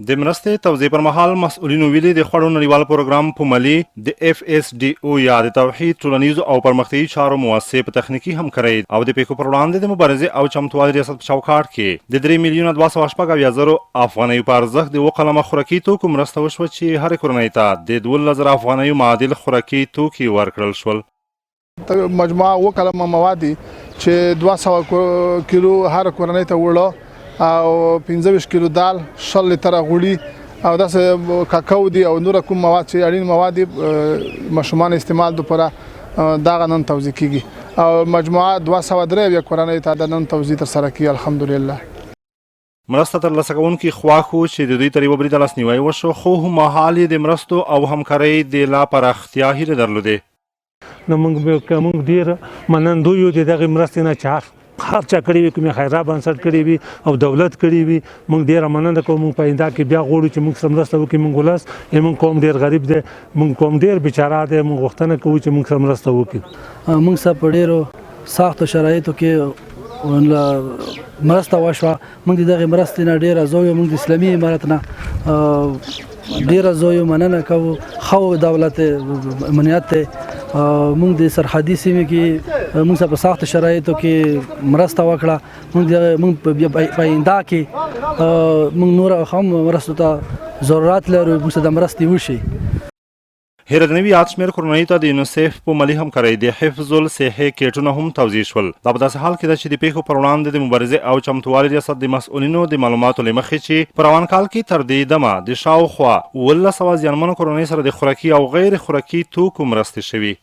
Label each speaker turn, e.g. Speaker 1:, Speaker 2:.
Speaker 1: د مرستې توزیع پر مهال مسؤلینو ویلي د خوړو نړیوال پروګرام په ملي د FSDO یا د توحید ټولنیزو او پرمختیایي چارو مؤسسې په تخنیکي همکارۍ او د پیښو پر وړاندې د مبارزې او چمتووالي ریاست په چوکاټ کې د 3,280,000 افغانیو په ارزښت د 2 قلمه خوراکي توکو مرسته وشوه چې هرې کورنۍ ته د 12,000 افغانیو معادل خوراکي توکي ورکړل شول.
Speaker 2: مجموعه 2 قلمه مواد چې 200 کیلو هر کورنۍ ته وړه او 15 کیلو دال 100 لیټره غوړي او داسې کاکاو دي او نور کوم مواد چې اړین مواد ماشومان استعمال لپاره دا نن توزیع کیږي او مجموعه 203 کورنۍ ته د نن توزیع تر سره کیږي الحمدلله.
Speaker 1: مرسته ترلاسه کوونکي خواښ وو چې د دوی تر یوه بریده لاسنیوی وشو خو هممهال یې د مرستو او همکارۍ د لا پراختیا هیله درلودې.
Speaker 3: نو موږ ډېر منندوی یو د دغې مرستې نه چې هر چا کړی وي کومې خیرا بنسټ کړی وي او دولت کړی وي موږ ډېره مننه کوو. موږ په آینده کې بیا غواړو چې موږ سره مرسته وکړي. موږ ولس موږ قوم ډېر غریب دی موږ قوم ډېر بیچاره دی موږ غوښتنه کوو چې موږ سره مرسته وکړي.
Speaker 4: موږ سره په ډېرو سختو شرایطو کې مرسته وشوه. موږ د دغې مرستې نه ډېره زویو موږ د اسلامي امارت نه ډېره زویو مننه کوو. ښه دولت امنیت دی موږ د سرحدي سیمې کې موږ سره په سختو شرایطو کې مرسته وکړه. موږ په آینده کې موږ نور هم مرستو ته ضرورت لرو موږ سره د مرستې وشي.
Speaker 1: هیره د نوي یاد شمېر کورنیو ته د یونیسف په مالي همکارۍ د حفظ الصحې کیټونه هم توزیع شول. دا په داسې حال کې ده چې د پیښو پر وړاندې د مبارزې او چمتووالي ریاست د مسؤلینو د معلوماتو له مخې چې په روان کال کې تر دې دمه د شاوخوا 1,200 زیانمنو کورنیو سره د خوراکي او غیر خوراکي توکو مرستې شوي.